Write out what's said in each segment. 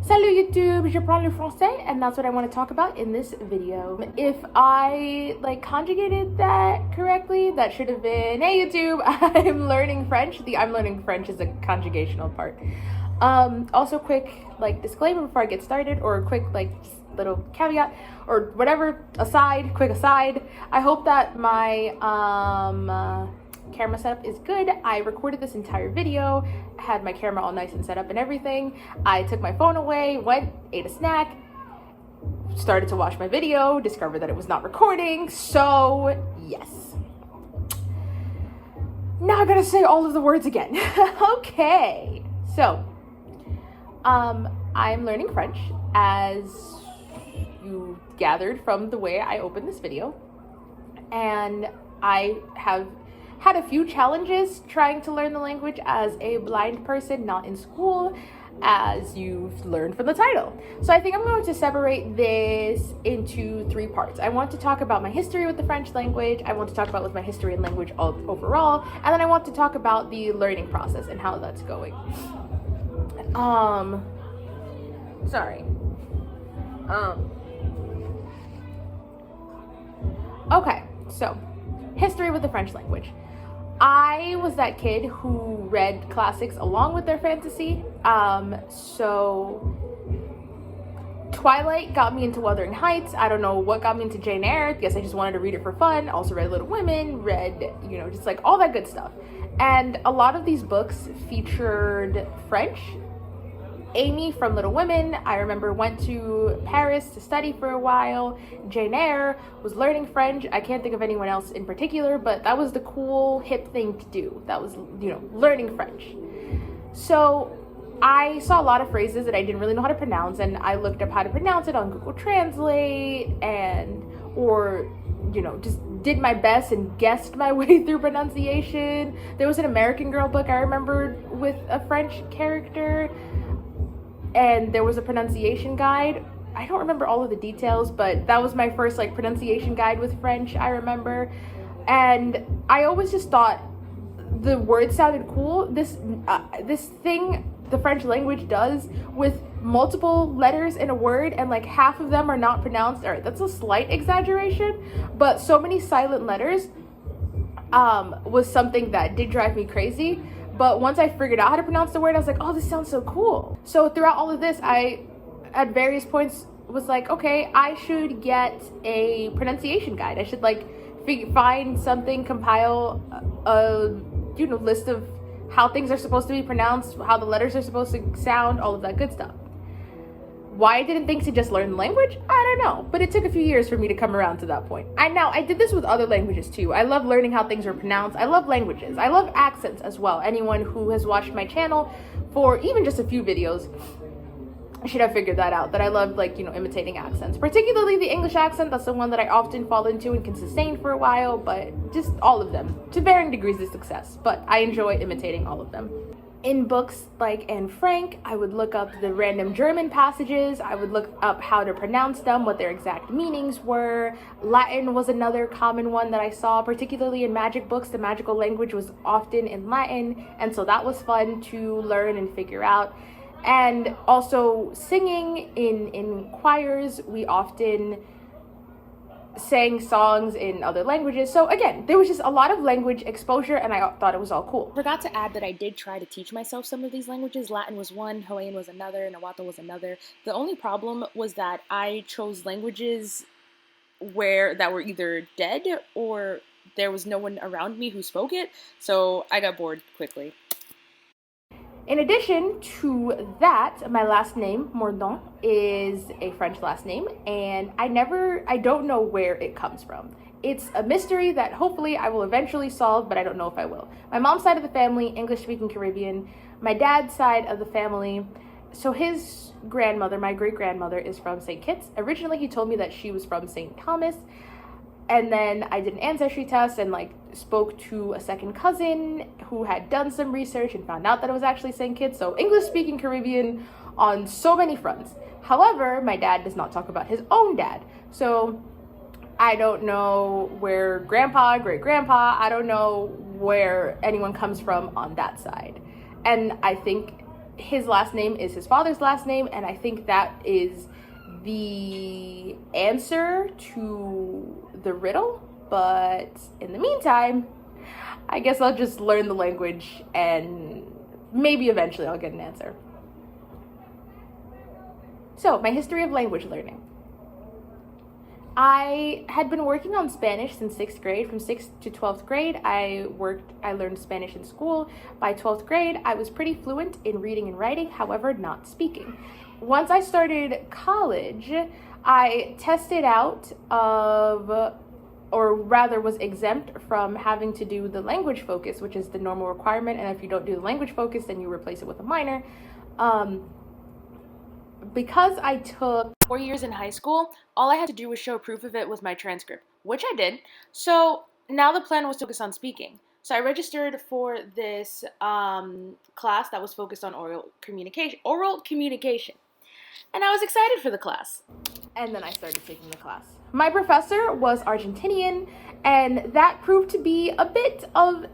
Salut YouTube, je parle le français, and that's what I want to talk about in this video. If I conjugated that correctly, that should have been, hey YouTube, I'm learning French. The I'm learning French is a conjugational part. Also quick disclaimer before I get started, or a quick little caveat or whatever, quick aside. I hope that my camera setup is good. I recorded this entire video, had my camera all nice and set up and everything. I took my phone away, went, ate a snack, started to watch my video, discovered that it was not recording, so yes. Now I gotta say all of the words again. Okay, so I'm learning French, as you gathered from the way I opened this video, and I have had a few challenges trying to learn the language as a blind person, not in school, as you've learned from the title. So I think I'm going to separate this into 3 parts. I want to talk about my history with the French language, I want to talk about with my history and language overall, and then I want to talk about the learning process and how that's going. Okay, so history with the French language. I was that kid who read classics along with their fantasy. So Twilight got me into Wuthering Heights. I don't know what got me into Jane Eyre. Guess I just wanted to read it for fun. Also read Little Women, read, just all that good stuff. And a lot of these books featured French. Amy from Little Women, I remember, went to Paris to study for a while. Jane Eyre was learning French. I can't think of anyone else in particular, but that was the cool, hip thing to do. That was, learning French. So I saw a lot of phrases that I didn't really know how to pronounce, and I looked up how to pronounce it on Google Translate, or just did my best and guessed my way through pronunciation. There was an American Girl book I remembered with a French character, and there was a pronunciation guide. I don't remember all of the details, but that was my first pronunciation guide with French, I remember. And I always just thought the words sounded cool. This thing the French language does with multiple letters in a word, and half of them are not pronounced. All right, that's a slight exaggeration, but so many silent letters was something that did drive me crazy. But once I figured out how to pronounce the word, I was like, oh, this sounds so cool. So throughout all of this, I, at various points, was like, okay, I should get a pronunciation guide. I should find something, compile a list of how things are supposed to be pronounced, how the letters are supposed to sound, all of that good stuff. Why I didn't think to just learn the language, I don't know, but it took a few years for me to come around to that point. I did this with other languages too. I love learning how things are pronounced. I love languages. I love accents as well. Anyone who has watched my channel for even just a few videos should have figured that out, that I love imitating accents, particularly the English accent. That's the one that I often fall into and can sustain for a while, but just all of them to varying degrees of success, but I enjoy imitating all of them. In books like Anne Frank, I would look up the random German passages. I would look up how to pronounce them, what their exact meanings were. Latin was another common one that I saw, particularly in magic books. The magical language was often in Latin, and so that was fun to learn and figure out. And also singing in choirs, we often sang songs in other languages. So again, there was just a lot of language exposure, and I thought it was all cool. Forgot to add that I did try to teach myself some of these languages. Latin was one, Hawaiian was another, Nahuatl was another. The only problem was that I chose languages that were either dead or there was no one around me who spoke it, so I got bored quickly. In addition to that, my last name, Mordaunt, is a French last name, and I don't know where it comes from. It's a mystery that hopefully I will eventually solve, but I don't know if I will. My mom's side of the family, English-speaking Caribbean. My dad's side of the family, so his grandmother, my great-grandmother, is from St. Kitts. Originally, he told me that she was from St. Thomas, and then I did an ancestry test and spoke to a second cousin who had done some research and found out that it was actually St. Kitts. So English-speaking Caribbean on so many fronts. However, my dad does not talk about his own dad. So I don't know where grandpa, great-grandpa, I don't know where anyone comes from on that side. And I think his last name is his father's last name, and I think that is the answer to the riddle. But in the meantime, I guess I'll just learn the language and maybe eventually I'll get an answer. So, my history of language learning. I had been working on Spanish since 6th grade. From 6th to 12th grade, I learned Spanish in school. By 12th grade, I was pretty fluent in reading and writing, however, not speaking. Once I started college, I tested out or rather was exempt from having to do the language focus, which is the normal requirement. And if you don't do the language focus, then you replace it with a minor. Because I took 4 years in high school, all I had to do was show proof of it with my transcript, which I did. So now the plan was to focus on speaking. So I registered for this class that was focused on oral communication. And I was excited for the class. And then I started taking the class. My professor was Argentinian, and that proved to be a bit of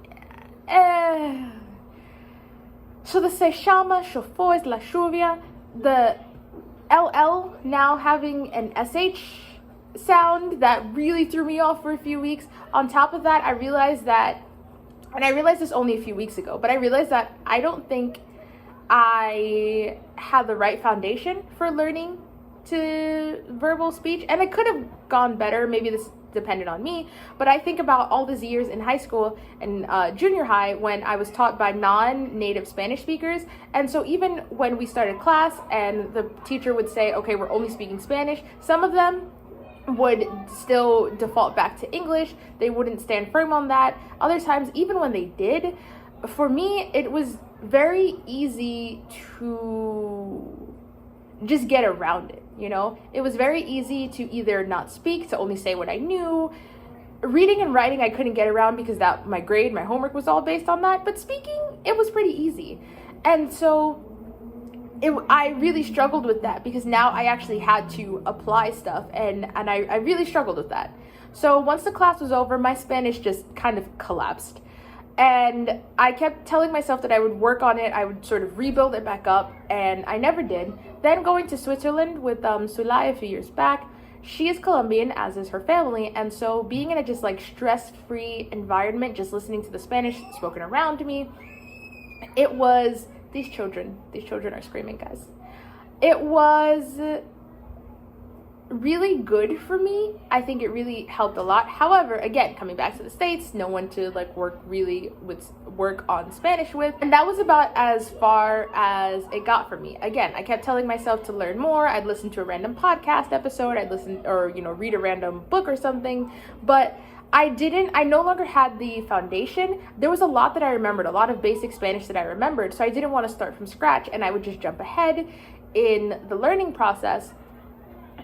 so the se llama, chauffeur es la lluvia, the LL now having an SH sound that really threw me off for a few weeks. On top of that, I realized this only a few weeks ago, but I realized that I don't think I had the right foundation for learning to verbal speech, and it could have gone better. Maybe this depended on me, but I think about all these years in high school and junior high when I was taught by non-native Spanish speakers. And so even when we started class and the teacher would say, okay, we're only speaking Spanish, some of them would still default back to English. They wouldn't stand firm on that. Other times, even when they did, for me, it was very easy to just get around it. You know, it was very easy to either not speak, to only say what I knew. Reading and writing, I couldn't get around because my homework was all based on that. But speaking, it was pretty easy. And so I really struggled with that because now I actually had to apply stuff, and I really struggled with that. So once the class was over, my Spanish just kind of collapsed. And I kept telling myself that I would work on it, I would sort of rebuild it back up, and I never did. Then going to Switzerland with Sulai a few years back, she is Colombian, as is her family, and so being in a just like stress-free environment, just listening to the Spanish spoken around me, it was, these children are screaming, guys. It was really good for me. I think it really helped a lot. However, again, coming back to the States, no one to like work on Spanish with, and that was about as far as it got for me. Again, I kept telling myself to learn more. I'd listen to a random podcast episode, read a random book or something, but I no longer had the foundation. There was a lot that I remembered, a lot of basic Spanish that I remembered, so I didn't want to start from scratch, and I would just jump ahead in the learning process.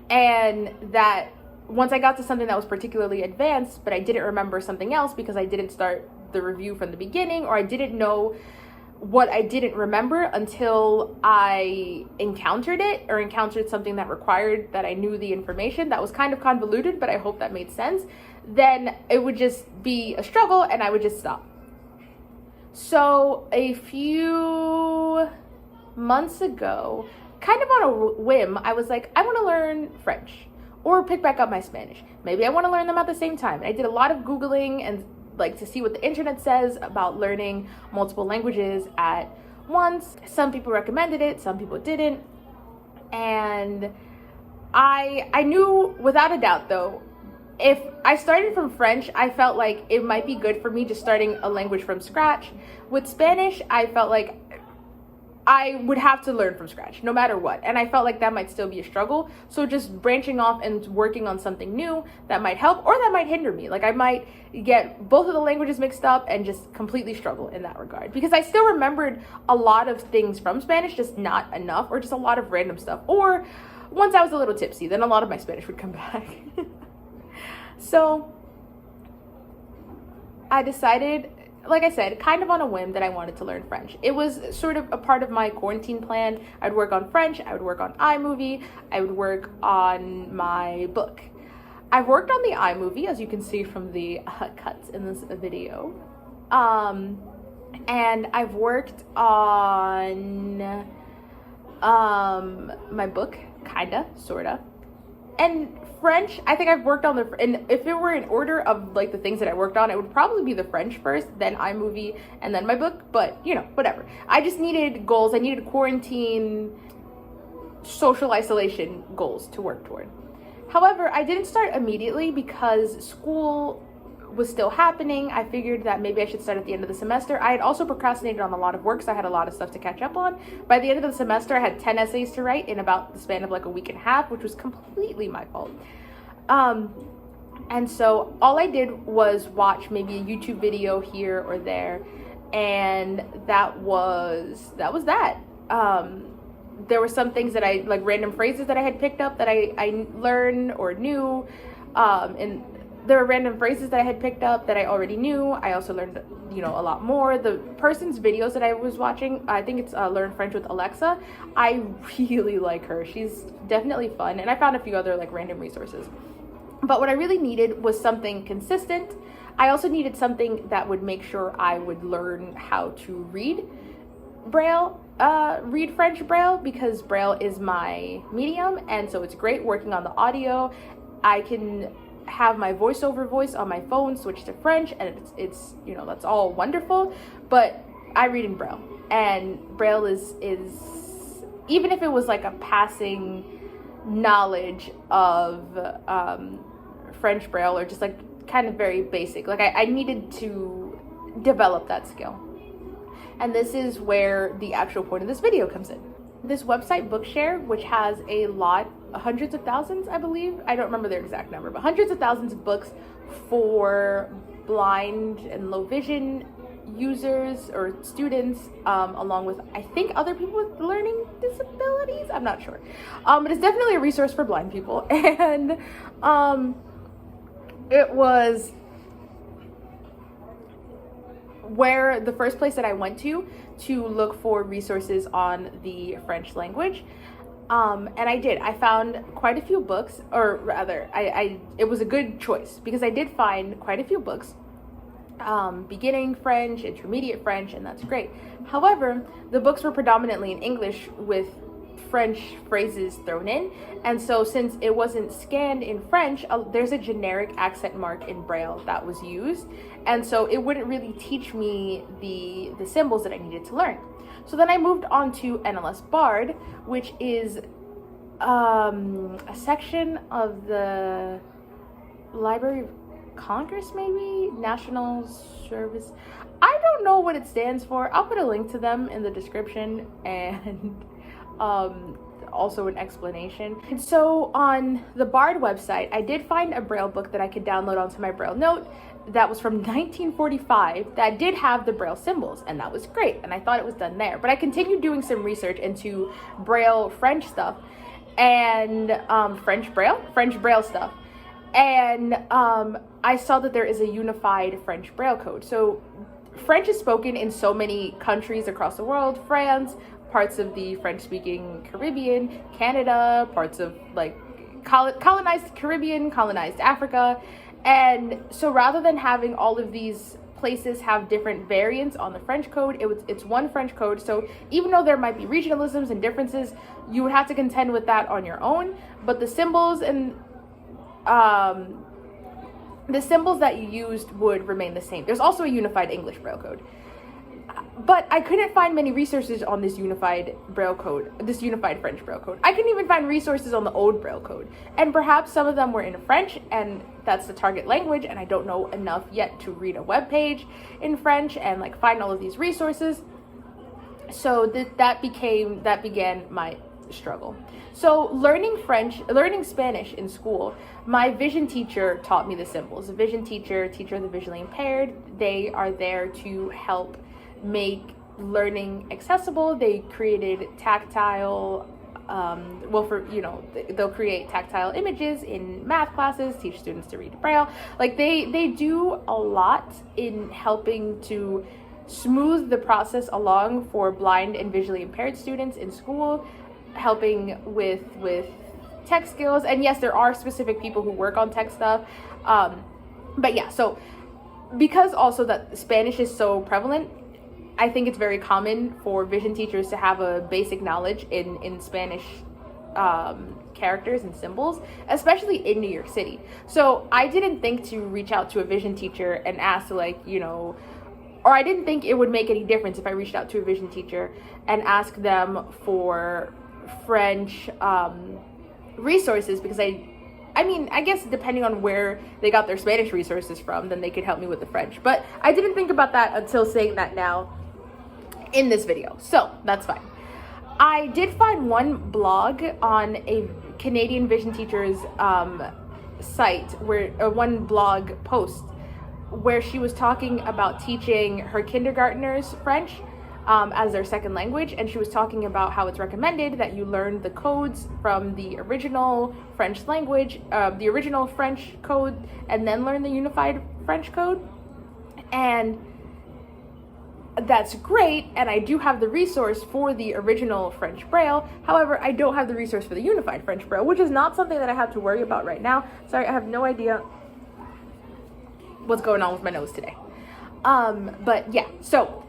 And that once I got to something that was particularly advanced, but I didn't remember something else because I didn't start the review from the beginning, or I didn't know what I didn't remember until I encountered it, or encountered something that required that I knew the information that was kind of convoluted, but I hope that made sense, then it would just be a struggle and I would just stop. So a few months ago, kind of on a whim, I was like, I want to learn French or pick back up my Spanish. Maybe I want to learn them at the same time. I did a lot of Googling and like to see what the internet says about learning multiple languages at once. Some people recommended it, some people didn't. And I knew without a doubt though, if I started from French, I felt like it might be good for me just starting a language from scratch. With Spanish, I felt like I would have to learn from scratch no matter what, and I felt like that might still be a struggle. So just branching off and working on something new that might help, or that might hinder me. Like I might get both of the languages mixed up and just completely struggle in that regard, because I still remembered a lot of things from Spanish, just not enough, or just a lot of random stuff. Or once I was a little tipsy, then a lot of my Spanish would come back. So I decided, like I said, kind of on a whim, that I wanted to learn French. It was sort of a part of my quarantine plan. I'd work on French, I would work on iMovie, I would work on my book. I've worked on the iMovie, as you can see from the cuts in this video. and I've worked on my book, kinda, sorta. And French, I think I've worked on and if it were in order of like the things that I worked on, it would probably be the French first, then iMovie, and then my book, but you know, whatever. I just needed goals. I needed quarantine, social isolation goals to work toward. However, I didn't start immediately because school was still happening. I figured that maybe I should start at the end of the semester. I had also procrastinated on a lot of work, so I had a lot of stuff to catch up on. By the end of the semester, I had 10 essays to write in about the span of like a week and a half, which was completely my fault. And so all I did was watch maybe a YouTube video here or there, and that was that. There were some things that I, like random phrases that I had picked up that I learned or knew, and there were random phrases that I had picked up that I already knew. I also learned, you know, a lot more. The person's videos that I was watching, I think it's Learn French with Alexa. I really like her. She's definitely fun. And I found a few other like random resources. But what I really needed was something consistent. I also needed something that would make sure I would learn how to read Braille, read French Braille, because Braille is my medium. And so it's great working on the audio. I can have my voiceover voice on my phone switch to French, and it's you know, that's all wonderful, but I read in Braille, and Braille is even if it was like a passing knowledge of French Braille, or just like kind of very basic, like I needed to develop that skill. And this is where the actual point of this video comes in. This website, Bookshare, which has a lot, hundreds of thousands, I believe, I don't remember their exact number, but hundreds of thousands of books for blind and low vision users or students, along with, I think, other people with learning disabilities. I'm not sure. But it's definitely a resource for blind people. And it was where the first place that I went to look for resources on the French language. And I did. I found quite a few books, or rather, it was a good choice because I did find quite a few books, beginning French, intermediate French, and that's great. However, the books were predominantly in English with French phrases thrown in, and so since it wasn't scanned in French, there's a generic accent mark in Braille that was used, and so it wouldn't really teach me the symbols that I needed to learn. So then I moved on to NLS Bard, which is a section of the Library of Congress, maybe? National Service. I don't know what it stands for. I'll put a link to them in the description, and also an explanation. And so on the Bard website, I did find a Braille book that I could download onto my Braille Note that was from 1945 that did have the Braille symbols, and that was great, and I thought it was done there. But I continued doing some research into Braille French stuff, and French Braille stuff, and I saw that there is a unified French Braille code. So French is spoken in so many countries across the world: France, parts of the French-speaking Caribbean, Canada, parts of like colonized Caribbean, colonized Africa. And so rather than having all of these places have different variants on the French code, it's one French code. So even though there might be regionalisms and differences, you would have to contend with that on your own. But the symbols and the symbols that you used would remain the same. There's also a unified English Braille code. But I couldn't find many resources on this unified Braille code, this unified French Braille code. I couldn't even find resources on the old Braille code. And perhaps some of them were in French, and that's the target language, and I don't know enough yet to read a web page in French and like find all of these resources. So that began my struggle. So learning Spanish in school, my vision teacher taught me the symbols. A vision teacher of the visually impaired, they are there to help make learning accessible. They created tactile, they'll create tactile images in math classes, teach students to read Braille. Like they do a lot in helping to smooth the process along for blind and visually impaired students in school, helping with tech skills. And yes, there are specific people who work on tech stuff. But yeah, so because also that Spanish is so prevalent, I think it's very common for vision teachers to have a basic knowledge in Spanish characters and symbols, especially in New York City. So I didn't think to reach out to a vision teacher and ask, like, you know, or I didn't think it would make any difference if I reached out to a vision teacher and asked them for French resources, because I mean, I guess depending on where they got their Spanish resources from, then they could help me with the French. But I didn't think about that until saying that now in this video. So that's fine. I did find one blog on a Canadian vision teacher's site, where one blog post where she was talking about teaching her kindergartners French as their second language, and she was talking about how it's recommended that you learn the codes from the original French language, the original French code, and then learn the unified French code. And that's great, and I do have the resource for the original French Braille. However, I don't have the resource for the unified French Braille, which is not something that I have to worry about right now. Sorry, I have no idea what's going on with my nose today. But yeah, so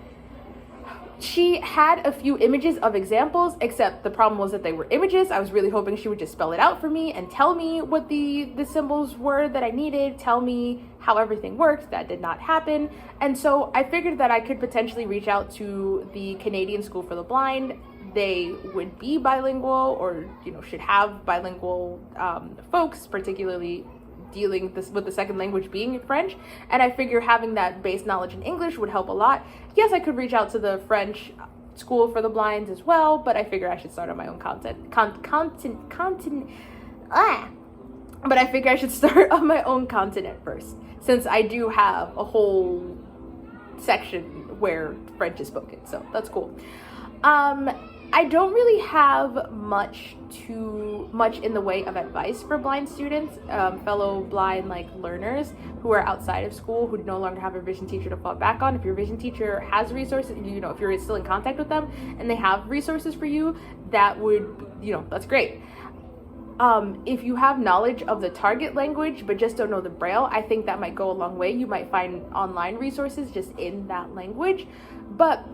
she had a few images of examples, except the problem was that they were images. I was really hoping she would just spell it out for me and tell me what the symbols were that I needed, tell me how everything worked. That did not happen. And so I figured that I could potentially reach out to the Canadian School for the Blind. They would be bilingual, or, you know, should have bilingual folks, particularly dealing with the second language being French, and I figure having that base knowledge in English would help a lot. Yes, I could reach out to the French School for the Blinds as well, but I figure I should start on my own but I figure I should start on my own continent first, since I do have a whole section where French is spoken, so that's cool. I don't really have much in the way of advice for blind students, fellow blind learners who are outside of school, who no longer have a vision teacher to fall back on. If your vision teacher has resources, you know, if you're still in contact with them and they have resources for you, that would, you know, that's great. If you have knowledge of the target language but just don't know the Braille, I think that might go a long way. You might find online resources just in that language. But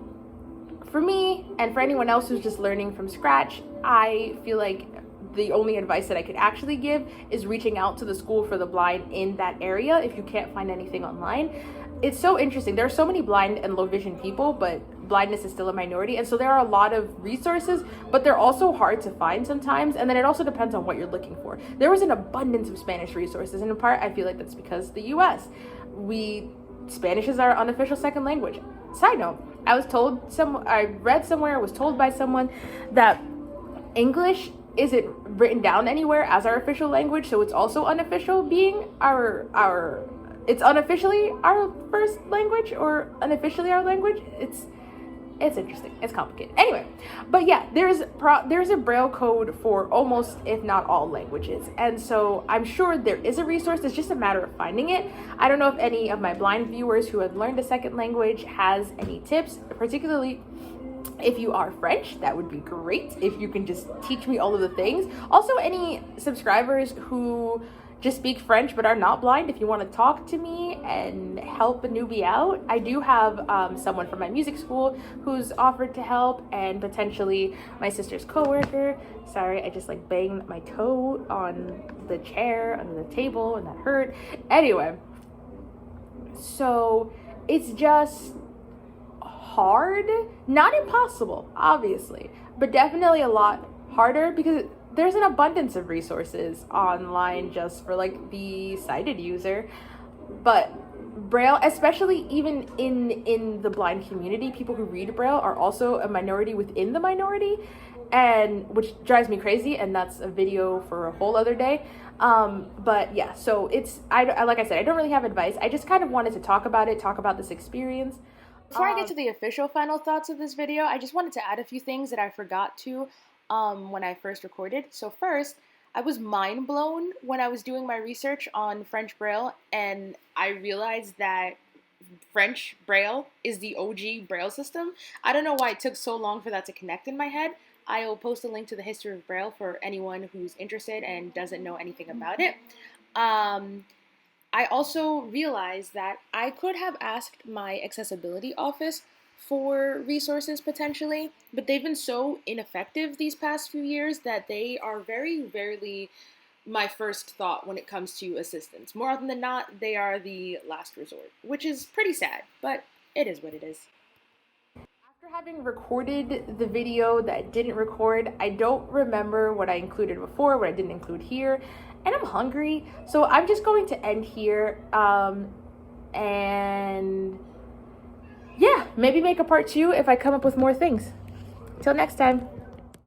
for me, and for anyone else who's just learning from scratch, I feel like the only advice that I could actually give is reaching out to the School for the Blind in that area if you can't find anything online. It's so interesting. There are so many blind and low vision people, but blindness is still a minority. And so there are a lot of resources, but they're also hard to find sometimes. And then it also depends on what you're looking for. There was an abundance of Spanish resources. And in part, I feel like that's because the US, Spanish is our unofficial second language. Side note, I read somewhere, was told by someone that English isn't written down anywhere as our official language, so it's also unofficial, being it's unofficially our first language, or unofficially our language. It's interesting. It's complicated. Anyway, but yeah, there's a Braille code for almost, if not all, languages. And so I'm sure there is a resource. It's just a matter of finding it. I don't know if any of my blind viewers who have learned a second language has any tips, particularly if you are French. That would be great if you can just teach me all of the things. Also, any subscribers who just speak French but are not blind, if you want to talk to me and help a newbie out. I do have someone from my music school who's offered to help, and potentially my sister's coworker. Sorry, I just banged my toe on the chair under the table and that hurt. Anyway, so it's just hard, not impossible obviously, but definitely a lot harder, because there's an abundance of resources online just for the sighted user. But Braille, especially even in the blind community, people who read Braille are also a minority within the minority, and which drives me crazy, and that's a video for a whole other day. But yeah, so like I said, I don't really have advice. I just kind of wanted to talk about this experience. Before I get to the official final thoughts of this video, I just wanted to add a few things that I forgot to when I first recorded. So first, I was mind blown when I was doing my research on French Braille, and I realized that French Braille is the OG Braille system. I don't know why it took so long for that to connect in my head. I'll post a link to the History of Braille for anyone who's interested and doesn't know anything about it. I also realized that I could have asked my accessibility office for resources potentially, but they've been so ineffective these past few years that they are very rarely my first thought when it comes to assistance. More often than not, they are the last resort, which is pretty sad, but it is what it is. After having recorded the video that didn't record, I don't remember what I included before, what I didn't include here, and I'm hungry, so I'm just going to end here, and yeah, maybe make a part 2 if I come up with more things. Till next time.